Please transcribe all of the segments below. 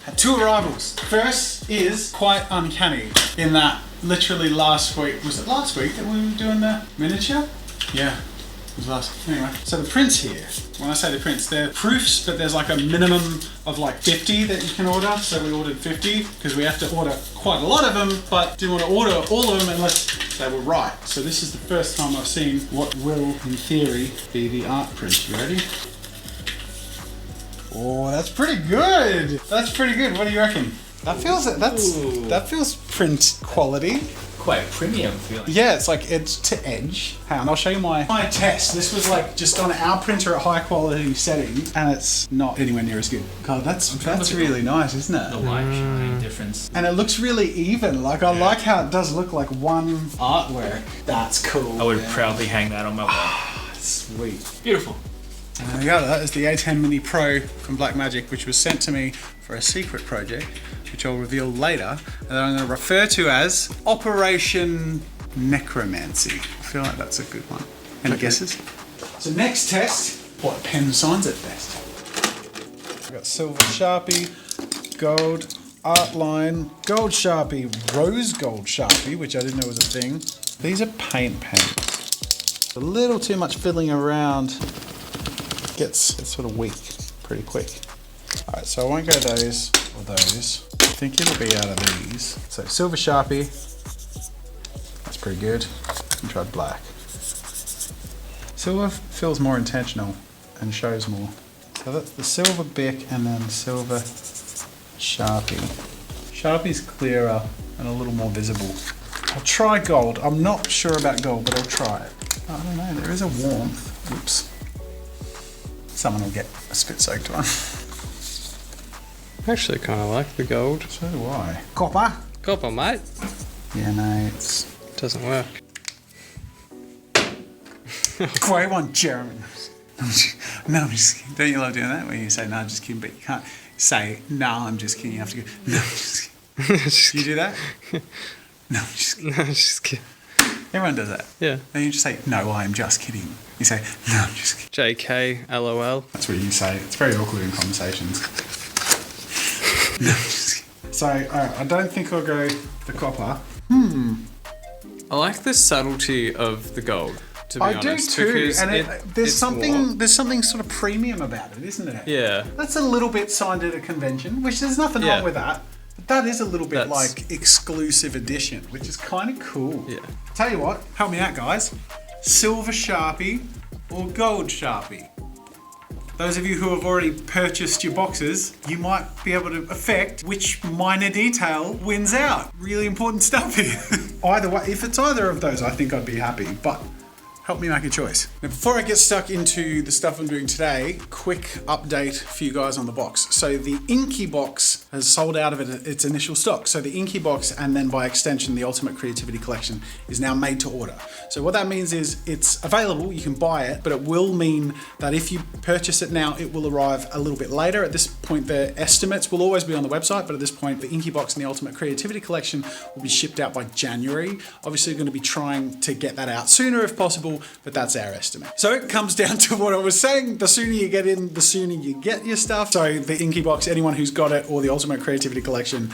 Had two arrivals. First is quite uncanny in that literally last week, was it last week that we were doing the miniature? Yeah, it was last. Anyway, so the prints here, when I say the prints, they're proofs, but there's like a minimum of like 50 that you can order. So we ordered 50 because we have to order quite a lot of them, but didn't want to order all of them unless they were right. So this is the first time I've seen what will, in theory, be the art print. You ready? Oh, that's pretty good. That's pretty good. What do you reckon? That feels print quality. Quite premium feeling. Yeah, it's like edge to edge. Hang on, I'll show you my test. This was like just on our printer at high quality setting, and it's not anywhere near as good. God, that's really nice, isn't it? The light shine difference. And it looks really even. Like, I like how it does look like one artwork. That's cool. I would proudly hang that on my wall. Sweet. Beautiful. And there we go, that is the A10 Mini Pro from Blackmagic, which was sent to me for a secret project, which I'll reveal later, and that I'm going to refer to as Operation Necromancy. I feel like that's a good one. Any guesses? So next test, what pen signs it best? I've got silver Sharpie, gold art line, gold Sharpie, rose gold Sharpie, which I didn't know was a thing. These are paint pens. A little too much fiddling around. It's sort of weak pretty quick. Alright, so I won't go those or those. I think it'll be out of these. So silver Sharpie, that's pretty good. I can try black. Silver feels more intentional and shows more. So that's the silver Bic and then silver Sharpie. Sharpie's clearer and a little more visible. I'll try gold. I'm not sure about gold, but I'll try it. I don't know, there is a warmth. Oops. Someone will get a spit soaked one. I actually kind of like the gold. So do I. Copper? Copper, mate. Yeah, no, Doesn't work. Great one, Jeremy. No, I'm just kidding. Don't you love doing that? Where you say, no, I'm just kidding, but you can't say, no, I'm just kidding. You have to go, no, I'm just kidding. You do that? No, I'm just kidding. No, I'm just kidding. Everyone does that. Yeah. Then you just say, no, I'm just kidding. You say, no, I'm just kidding. JK, LOL. That's what you say. It's very awkward in conversations. No, I'm just kidding. So, I don't think I'll go the copper. I like the subtlety of the gold, to be honest. I do too, because and there's something sort of premium about it, isn't it? Yeah. That's a little bit signed at a convention, which there's nothing wrong with that. But that is a little bit like exclusive edition, which is kind of cool. Yeah. Tell you what, help me out, guys. Silver Sharpie or gold Sharpie? Those of you who have already purchased your boxes, you might be able to affect which minor detail wins out. Really important stuff here. Either way, if it's either of those, I think I'd be happy, but help me make a choice. Now, before I get stuck into the stuff I'm doing today, quick update for you guys on the box. So the Inky box has sold out of its initial stock. So the Inky box, and then by extension, the Ultimate Creativity Collection, is now made to order. So what that means is it's available, you can buy it, but it will mean that if you purchase it now, it will arrive a little bit later. At this point, the estimates will always be on the website, but at this point, the Inky box and the Ultimate Creativity Collection will be shipped out by January. Obviously, we're going to be trying to get that out sooner if possible, but that's our estimate. So it comes down to what I was saying, the sooner you get in, the sooner you get your stuff. So the Inky box, anyone who's got it, or the Ultimate Creativity Collection,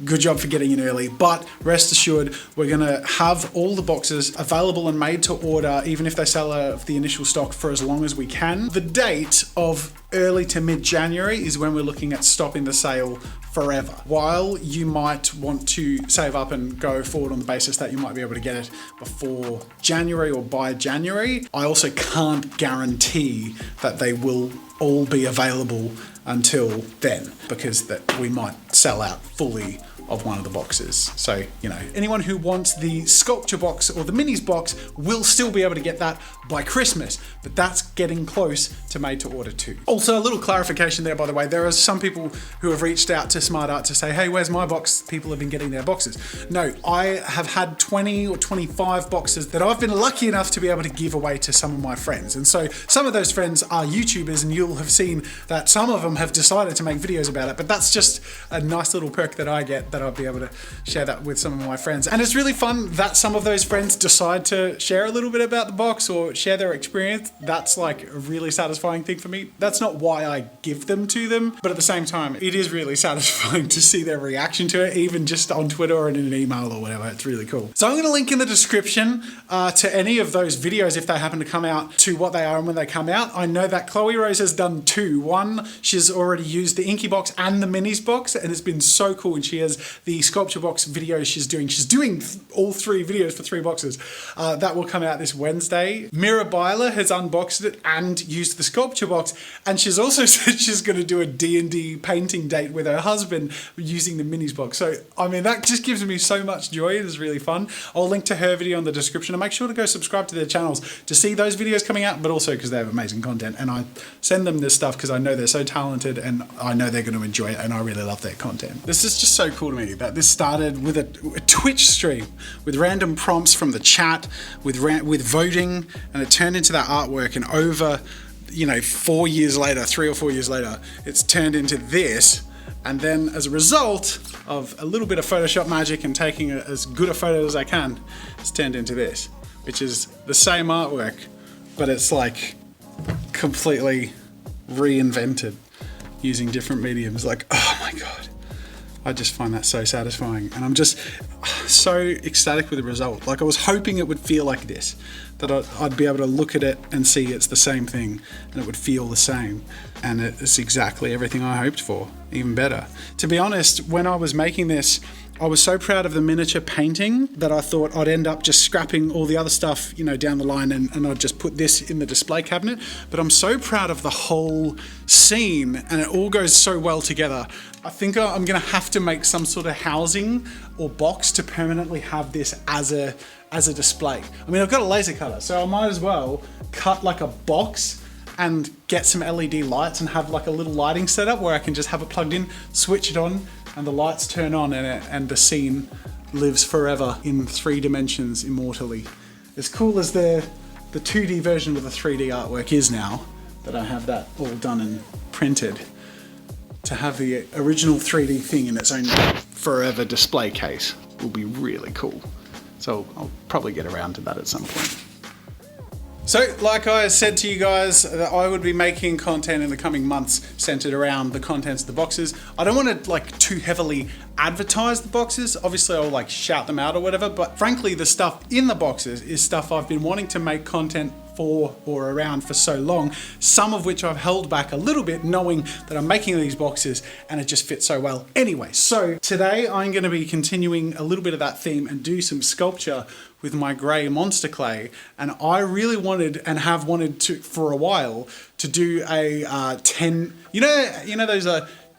good job for getting in early, but rest assured, we're gonna have all the boxes available and made to order, even if they sell out of the initial stock, for as long as we can. The date of early to mid-January is when we're looking at stopping the sale forever. While you might want to save up and go forward on the basis that you might be able to get it before January or by January, I also can't guarantee that they will all be available until then, because that we might sell out fully of one of the boxes. So, you know, anyone who wants the sculpture box or the minis box will still be able to get that by Christmas, but that's getting close to made to order too. Also, a little clarification there, by the way, there are some people who have reached out to Smart Art to say, hey, where's my box? People have been getting their boxes. No, I have had 20 or 25 boxes that I've been lucky enough to be able to give away to some of my friends. And so some of those friends are YouTubers, and you'll have seen that some of them have decided to make videos about it, but that's just a nice little perk that I get, that I'll be able to share that with some of my friends. And it's really fun that some of those friends decide to share a little bit about the box or share their experience. That's like a really satisfying thing for me. That's not why I give them to them, but at the same time, it is really satisfying to see their reaction to it, even just on Twitter or in an email or whatever. It's really cool. So I'm going to link in the description to any of those videos if they happen to come out, to what they are and when they come out. I know that Chloe Rose has done 2. One, she's already used the Inky box and the Minis box, and it's been so cool. And she has the sculpture box video she's doing. She's doing all 3 videos for 3 boxes. That will come out this Wednesday. Mira Byler has unboxed it and used the sculpture box, and she's also said she's going to do a D&D painting date with her husband using the Minis box. So, I mean, that just gives me so much joy. It is really fun. I'll link to her video in the description, and make sure to go subscribe to their channels to see those videos coming out, but also because they have amazing content. And I send them this stuff because I know they're so talented and I know they're going to enjoy it, and I really love their content. This is just so cool to me that this started with a Twitch stream with random prompts from the chat, with voting, and it turned into that artwork, and over, you know, 4 years later, 3 or 4 years later, it's turned into this. And then as a result of a little bit of Photoshop magic and taking as good a photo as I can, it's turned into this, which is the same artwork, but it's like completely reinvented using different mediums. Like, oh my God, I just find that so satisfying. And I'm just so ecstatic with the result. Like, I was hoping it would feel like this, that I'd be able to look at it and see it's the same thing and it would feel the same. And it's exactly everything I hoped for, even better. To be honest, when I was making this, I was so proud of the miniature painting that I thought I'd end up just scrapping all the other stuff, you know, down the line, and I'd just put this in the display cabinet. But I'm so proud of the whole scene, and it all goes so well together. I think I'm gonna have to make some sort of housing or box to permanently have this as a display. I mean, I've got a laser cutter, so I might as well cut like a box and get some LED lights and have like a little lighting setup where I can just have it plugged in, switch it on, and the lights turn on, and the scene lives forever in 3 dimensions immortally. As cool as the 2D version of the 3D artwork is now, that I have that all done and printed, to have the original 3D thing in its own forever display case will be really cool. So I'll probably get around to that at some point. So, like I said to you guys, that I would be making content in the coming months centered around the contents of the boxes. I don't want to like too heavily advertise the boxes. Obviously I'll like shout them out or whatever, but frankly the stuff in the boxes is stuff I've been wanting to make content for or around for so long, some of which I've held back a little bit knowing that I'm making these boxes and it just fits so well. Anyway, so today I'm going to be continuing a little bit of that theme and do some sculpture with my grey monster clay, and I really wanted and have wanted to for a while to do a 10, you know those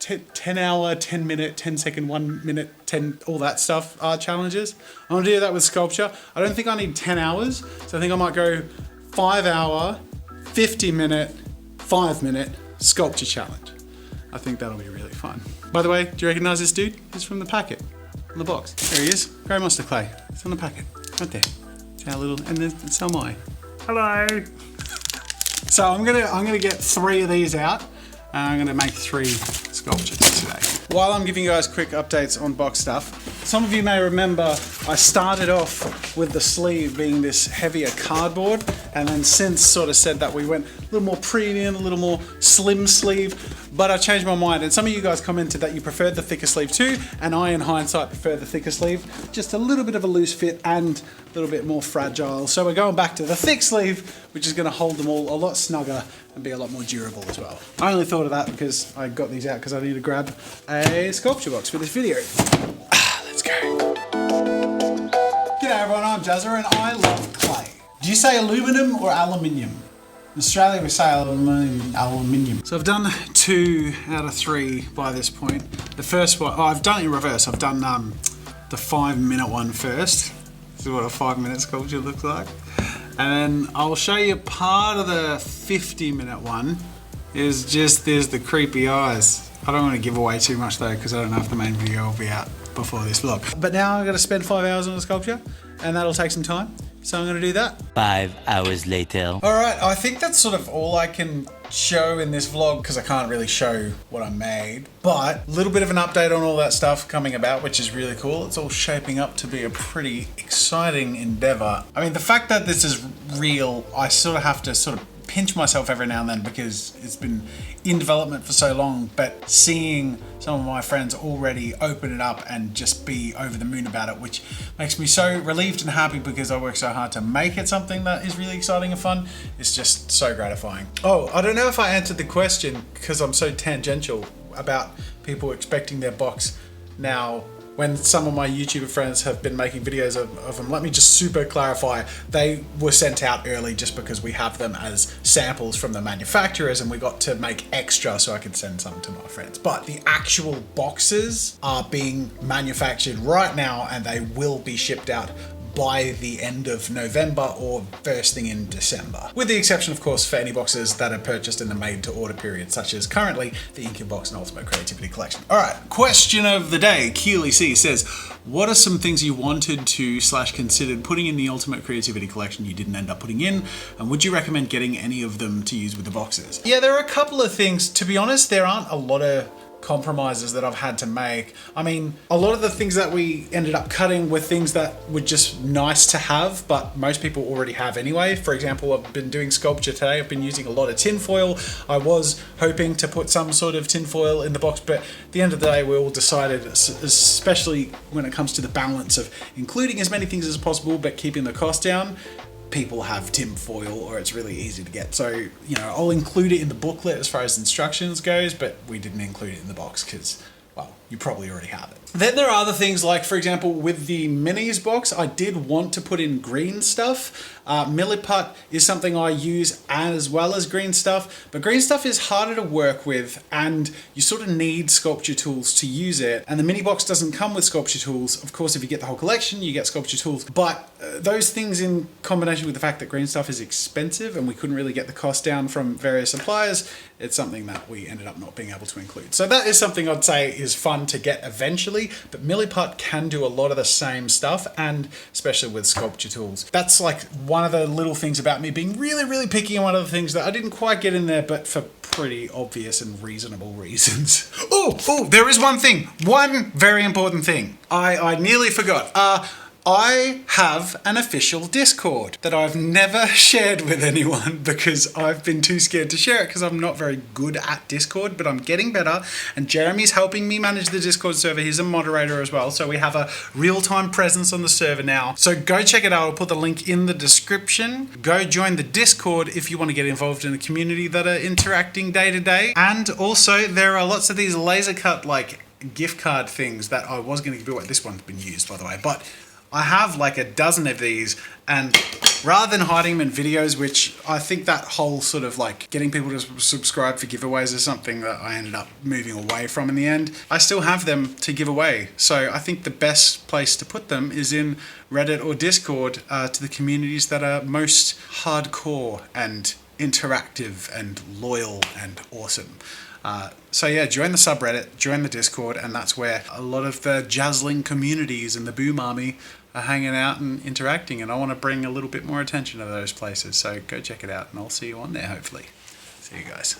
10 hour, 10 minute, 10 second, 1 minute, 10, all that stuff challenges. I want to do that with sculpture. I don't think I need 10 hours, so I think I might go 5 hour, 50 minute, 5 minute sculpture challenge. I think that'll be really fun. By the way, do you recognize this dude? He's from the packet, on the box. There he is, grey monster clay. It's on the packet, right there. See how little, and so am I. Hello. So I'm gonna get 3 of these out, and I'm gonna make 3 sculptures today. While I'm giving you guys quick updates on box stuff, some of you may remember I started off with the sleeve being this heavier cardboard, and then since sort of said that we went a little more premium, a little more slim sleeve, but I changed my mind, and some of you guys commented that you preferred the thicker sleeve too, and I in hindsight prefer the thicker sleeve, just a little bit of a loose fit and a little bit more fragile. So we're going back to the thick sleeve, which is going to hold them all a lot snugger and be a lot more durable as well. I only thought of that because I got these out because I need to grab a sculpture box for this video. Let's go. G'day everyone, I'm Jazza and I love clay. Do you say aluminum or aluminium? In Australia we say aluminium. So I've done 2 out of 3 by this point. The first one, I've done it in reverse. I've done the 5 minute one first. This is what a 5 minute sculpture looks like. And then I'll show you part of the 50 minute one is just, there's the creepy eyes. I don't want to give away too much though because I don't know if the main video will be out before this vlog. But now I've got to spend 5 hours on the sculpture and that'll take some time. So I'm going to do that. 5 hours later. All right, I think that's sort of all I can show in this vlog because I can't really show what I made, but a little bit of an update on all that stuff coming about, which is really cool. It's all shaping up to be a pretty exciting endeavor. I mean, the fact that this is real, I sort of have to sort of pinch myself every now and then because it's been in development for so long, but seeing some of my friends already open it up and just be over the moon about it, which makes me so relieved and happy because I worked so hard to make it something that is really exciting and fun. It's just so gratifying. Oh, I don't know if I answered the question because I'm so tangential about people expecting their box now. When some of my YouTuber friends have been making videos of them, let me just super clarify, they were sent out early just because we have them as samples from the manufacturers and we got to make extra so I could send some to my friends. But the actual boxes are being manufactured right now and they will be shipped out by the end of November or first thing in December. With the exception, of course, for any boxes that are purchased in the made to order period, such as currently the Inky Box and Ultimate Creativity Collection. All right, question of the day. Keely C says, what are some things you wanted to / considered putting in the Ultimate Creativity Collection you didn't end up putting in? And would you recommend getting any of them to use with the boxes? Yeah, there are a couple of things. To be honest, there aren't a lot of compromises that I've had to make. I mean, a lot of the things that we ended up cutting were things that were just nice to have, but most people already have anyway. For example, I've been doing sculpture today. I've been using a lot of tinfoil. I was hoping to put some sort of tinfoil in the box, but at the end of the day, we all decided, especially when it comes to the balance of including as many things as possible, but keeping the cost down, people have tinfoil or it's really easy to get. So, you know, I'll include it in the booklet as far as instructions goes, but we didn't include it in the box because, well, you probably already have it. Then there are other things like, for example, with the minis box, I did want to put in green stuff. Milliput is something I use as well as green stuff, but green stuff is harder to work with and you sort of need sculpture tools to use it. And the mini box doesn't come with sculpture tools. Of course, if you get the whole collection, you get sculpture tools, but those things in combination with the fact that green stuff is expensive and we couldn't really get the cost down from various suppliers, it's something that we ended up not being able to include. So that is something I'd say is fun to get eventually, but Milliput can do a lot of the same stuff, and especially with sculpture tools. That's like one of the little things about me being really, really picky, and one of the things that I didn't quite get in there, but for pretty obvious and reasonable reasons. Oh, there is one thing, one very important thing. I nearly forgot. I have an official Discord that I've never shared with anyone because I've been too scared to share it because I'm not very good at Discord, but I'm getting better and Jeremy's helping me manage the Discord server. He's a moderator as well, so we have a real-time presence on the server now. So go check it out. I'll put the link in the description. Go join the Discord if you want to get involved in the community that are interacting day to day. And also there are lots of these laser cut like gift card things that I was going to give away. This one's been used, by the way, but I have like a dozen of these, and rather than hiding them in videos, which I think that whole sort of like getting people to subscribe for giveaways is something that I ended up moving away from in the end, I still have them to give away. So I think the best place to put them is in Reddit or Discord to the communities that are most hardcore and interactive and loyal and awesome. So yeah, join the subreddit, join the Discord, and that's where a lot of the Jazzling communities and the Boom Army are hanging out and interacting, and I want to bring a little bit more attention to those places, so go check it out, and I'll see you on there, hopefully. See you guys.